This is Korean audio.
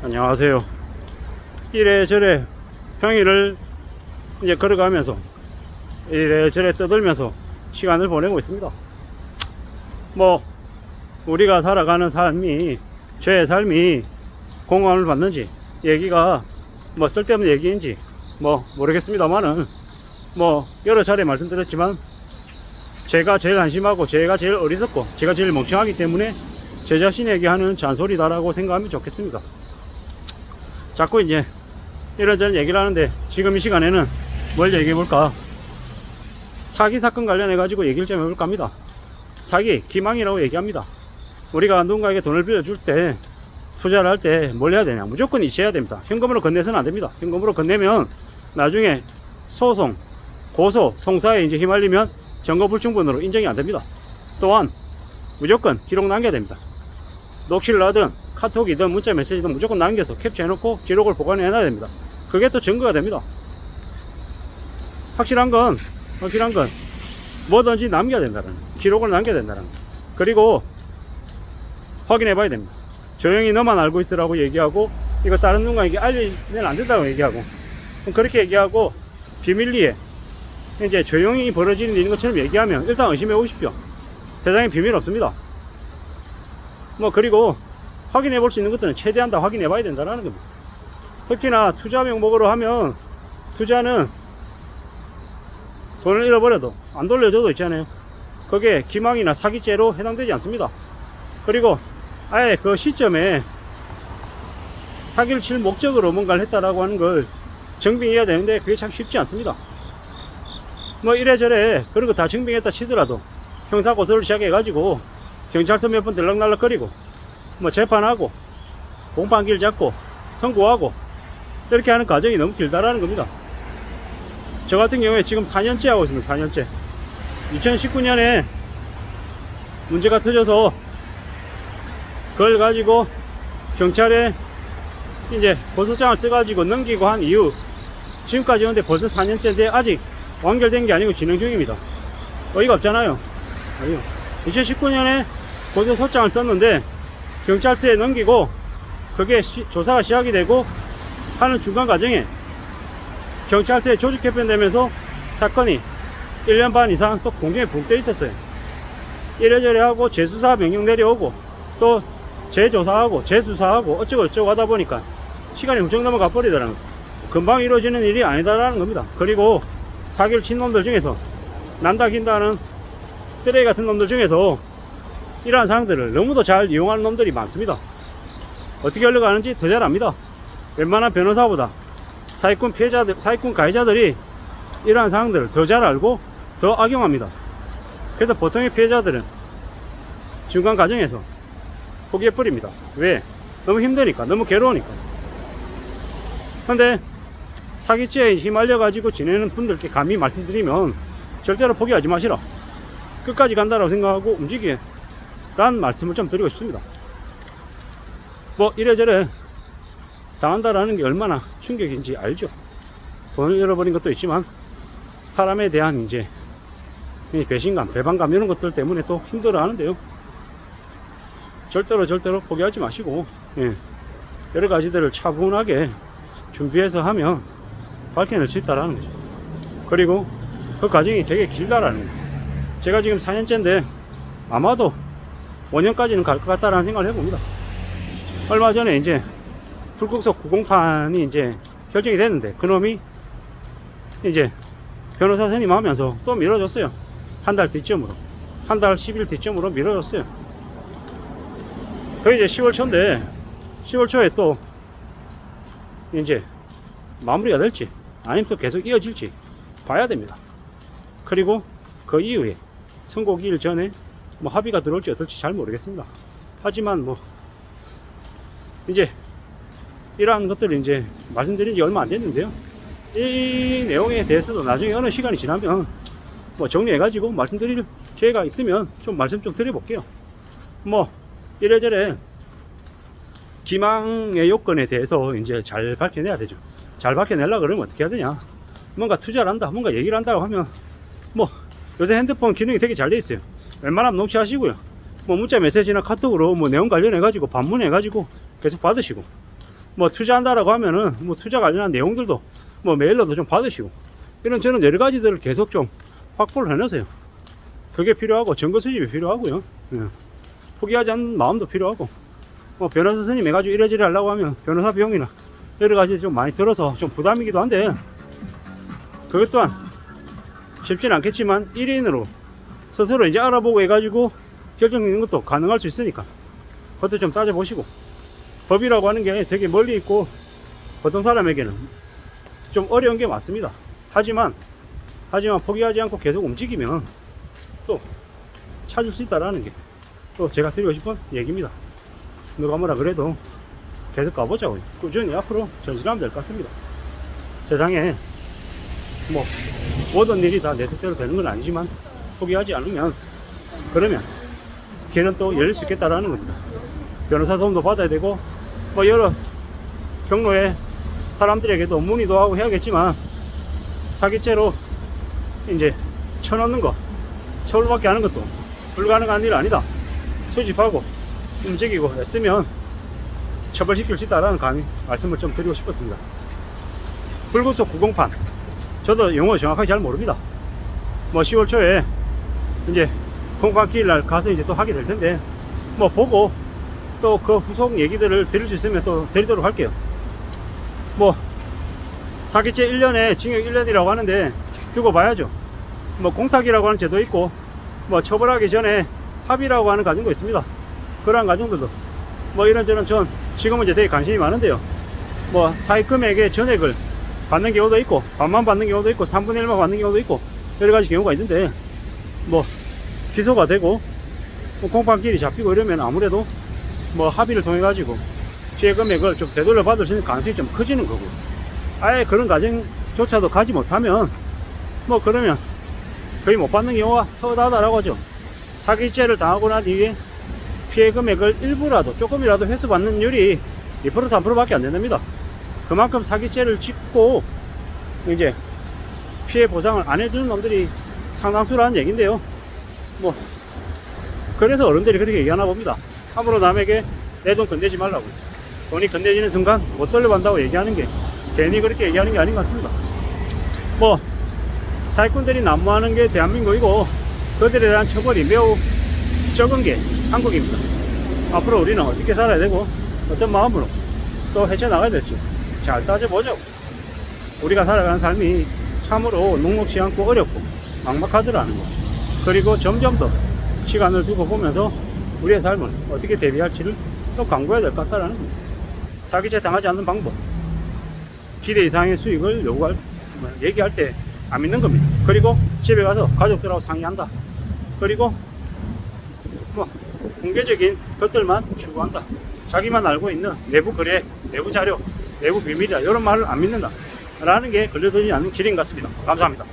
안녕하세요. 이래저래 평일을 이제 걸어가면서 이래저래 떠들면서 시간을 보내고 있습니다. 뭐 우리가 살아가는 삶이, 저의 삶이 공감을 받는지, 얘기가 뭐 쓸데없는 얘기인지 뭐 모르겠습니다만은, 뭐 여러 차례 말씀드렸지만 제가 제일 한심하고 제가 제일 어리석고 제가 제일 멍청하기 때문에 제 자신에게 하는 잔소리다라고 생각하면 좋겠습니다. 자꾸 이제 이런저런 얘기를 하는데, 지금 이 시간에는 뭘 얘기해 볼까? 사기 사건 관련해 가지고 얘기를 좀 해볼까 합니다. 사기, 기망이라고 얘기합니다. 우리가 누군가에게 돈을 빌려줄 때, 투자를 할 때 뭘 해야 되냐? 무조건 이체해야 됩니다. 현금으로 건네서는 안 됩니다. 현금으로 건네면 나중에 소송, 고소, 송사에 이제 휘말리면 증거불충분으로 인정이 안 됩니다. 또한 무조건 기록 남겨야 됩니다. 녹취를 하든 카톡이든 문자 메시지든 무조건 남겨서 캡처해 놓고 기록을 보관해 놔야 됩니다. 그게 또 증거가 됩니다. 확실한 건 뭐든지 남겨야 된다는, 기록을 남겨야 된다는 거. 그리고 확인해 봐야 됩니다. 조용히 너만 알고 있으라고 얘기하고, 이거 다른 누군가에게 알리면 안 된다고 얘기하고, 그렇게 얘기하고 비밀리에 이제 조용히 벌어지는 일인 것처럼 얘기하면 일단 의심해 보십시오. 세상에 비밀 없습니다. 뭐 그리고 확인해 볼 수 있는 것들은 최대한 다 확인해 봐야 된다는 겁니다. 특히나 투자 명목으로 하면, 투자는 돈을 잃어버려도 안 돌려줘도 있잖아요. 그게 기망이나 사기죄로 해당되지 않습니다. 그리고 아예 그 시점에 사기를 칠 목적으로 뭔가를 했다라고 하는 걸 증빙해야 되는데 그게 참 쉽지 않습니다. 뭐 이래저래 그런 거 다 증빙했다 치더라도 형사고소를 시작해 가지고 경찰서 몇 번 들락날락거리고 뭐 재판하고 공판기를 잡고 선고하고 이렇게 하는 과정이 너무 길다라는 겁니다. 저 같은 경우에 지금 4년째 하고 있습니다. 4년째. 2019년에 문제가 터져서 그걸 가지고 경찰에 이제 고소장을 써가지고 넘기고 한 이후 지금까지 오는데 벌써 4년째인데 아직 완결된 게 아니고 진행 중입니다. 어이가 없잖아요. 2019년에 고소소장을 썼는데 경찰서에 넘기고 그게 조사가 시작이 되고 하는 중간 과정에 경찰서에 조직 개편되면서 사건이 1년 반 이상 또 공중에 붕 떠 있었어요. 이래저래 하고 재수사 명령 내려오고 또 재조사하고 재수사하고 어쩌고 저쩌고 하다 보니까 시간이 훌쩍 넘어가 버리더라고요. 금방 이루어지는 일이 아니다라는 겁니다. 그리고 사기를 친 놈들 중에서, 난다 긴다 하는 쓰레기 같은 놈들 중에서 이러한 상황들을 너무도 잘 이용하는 놈들이 많습니다. 어떻게 흘러가는지 더 잘 압니다. 웬만한 변호사보다 사기꾼 피해자들, 사기꾼 가해자들이 이러한 상황들을 더 잘 알고 더 악용합니다. 그래서 보통의 피해자들은 중간 과정에서 포기해버립니다. 왜? 너무 힘드니까, 너무 괴로우니까. 근데 사기죄에 휘말려 가지고 지내는 분들께 감히 말씀드리면 절대로 포기하지 마시라, 끝까지 간다라고 생각하고 움직이게 라는 말씀을 좀 드리고 싶습니다. 뭐 이래저래 당한다라는 게 얼마나 충격인지 알죠. 돈을 잃어버린 것도 있지만 사람에 대한 이제 배신감, 배반감 이런 것들 때문에 또 힘들어 하는데요. 절대로 포기하지 마시고, 여러 가지들을 차분하게 준비해서 하면 밝혀낼 수 있다라는 거죠. 그리고 그 과정이 되게 길다라는 거죠. 제가 지금 4년째인데 아마도 5년까지는 갈 것 같다라는 생각을 해봅니다. 얼마 전에 이제 불국석 9공판이 이제 결정이 됐는데 그놈이 이제 변호사 선임하면서 또 미뤄졌어요. 한 달 뒤쯤으로, 한 달 10일 뒤쯤으로 미뤄졌어요. 그 이제 10월 초인데 10월 초에 또 이제 마무리가 될지 아니면 또 계속 이어질지 봐야 됩니다. 그리고 그 이후에 선고기일 전에 뭐 합의가 들어올지 어떨지 잘 모르겠습니다. 하지만 뭐 이제 이러한 것들을 이제 말씀드린 지 얼마 안 됐는데요. 이 내용에 대해서도 나중에 어느 시간이 지나면 뭐 정리해 가지고 말씀드릴 기회가 있으면 좀 말씀 좀 드려볼게요. 뭐 이래저래 기망의 요건에 대해서 이제 잘 밝혀내야 되죠. 잘 밝혀내려고 그러면 어떻게 해야 되냐, 뭔가 투자를 한다, 뭔가 얘기를 한다고 하면 뭐 요새 핸드폰 기능이 되게 잘 돼 있어요. 웬만하면 녹취하시고요, 뭐 문자 메시지나 카톡으로 뭐 내용 관련해 가지고 반문해 가지고 계속 받으시고, 뭐 투자한다라고 하면은 뭐 투자 관련한 내용들도 뭐 메일로도 좀 받으시고, 이런 저는 여러 가지들을 계속 좀 확보를 해놓으세요. 그게 필요하고, 증거 수집이 필요하고요. 예. 포기하지 않는 마음도 필요하고, 뭐 변호사 선임 해가지고 이래저래 하려고 하면 변호사 비용이나 여러 가지 좀 많이 들어서 좀 부담이기도 한데, 그것 또한 쉽지는 않겠지만 1인으로 스스로 이제 알아보고 해가지고 결정짓는 것도 가능할 수 있으니까 그것도 좀 따져보시고. 법이라고 하는 게 되게 멀리 있고 보통 사람에게는 좀 어려운 게 맞습니다. 하지만 포기하지 않고 계속 움직이면 또 찾을 수 있다라는 게 또 제가 드리고 싶은 얘기입니다. 누가 뭐라 그래도 계속 가보자고, 꾸준히 앞으로 전진하면 될 것 같습니다. 세상에 뭐 모든 일이 다 내 뜻대로 되는 건 아니지만, 포기하지 않으면 그러면 길은 또 열릴 수 있겠다라는 겁니다. 변호사 도움도 받아야 되고, 뭐 여러 경로에 사람들에게도 문의도 하고 해야겠지만, 사기죄로 이제 쳐넣는 거, 처벌받게 하는 것도 불가능한 일 아니다. 수집하고 움직이고 했으면 처벌시킬 수 있다라는 감히 말씀을 좀 드리고 싶었습니다. 불구속 908, 저도 용어 정확하게 잘 모릅니다. 뭐 10월 초에 이제 공관기일 날 가서 이제 또 하게 될 텐데, 뭐 보고 또 그 후속 얘기들을 드릴 수 있으면 또 드리도록 할게요. 뭐 사기죄 1년에 징역 1년이라고 하는데 두고 봐야죠. 뭐 공탁이라고 하는 제도 있고, 뭐 처벌하기 전에 합의라고 하는 과정도 있습니다. 그러한 과정들도 뭐 이런저런, 전 지금은 이제 되게 관심이 많은데요. 뭐 사익 금액의 전액을 받는 경우도 있고, 반만 받는 경우도 있고, 3분의 1만 받는 경우도 있고, 여러 가지 경우가 있는데, 뭐 기소가 되고 뭐 공판길이 잡히고 이러면 아무래도 뭐 합의를 통해 가지고 피해 금액을 좀 되돌려 받을 수 있는 가능성이 좀 커지는 거고, 아예 그런 과정조차도 가지 못하면 뭐 그러면 거의 못 받는 경우가 허다하다라고 하죠. 사기죄를 당하고 난 뒤에 피해 금액을 일부라도 조금이라도 회수받는 율이 2% 3% 밖에 안 된답니다. 그만큼 사기죄를 짓고 이제 피해 보상을 안 해주는 놈들이 상당수라는 얘기인데요. 뭐 그래서 어른들이 그렇게 얘기하나 봅니다. 함부로 남에게 내 돈 건네지 말라고. 돈이 건네지는 순간 못 돌려받는다고 얘기하는 게 괜히 그렇게 얘기하는 게 아닌 것 같습니다. 뭐 사기꾼들이 난무하는 게 대한민국이고, 그들에 대한 처벌이 매우 적은 게 한국입니다. 앞으로 우리는 어떻게 살아야 되고 어떤 마음으로 또 헤쳐나가야 될지 잘 따져보죠. 우리가 살아가는 삶이 참으로 녹록지 않고 어렵고 막막하더라는 거, 그리고 점점 더 시간을 두고 보면서 우리의 삶을 어떻게 대비할지를 또 강구해야 될 것 같다는 겁니다. 사기죄 당하지 않는 방법, 기대 이상의 수익을 요구할, 얘기할 때 안 믿는 겁니다. 그리고 집에 가서 가족들하고 상의한다. 그리고 뭐 공개적인 것들만 추구한다. 자기만 알고 있는 내부 거래, 내부 자료, 내부 비밀이다, 이런 말을 안 믿는다 라는 게 걸려들지 않는 길인 것 같습니다. 감사합니다.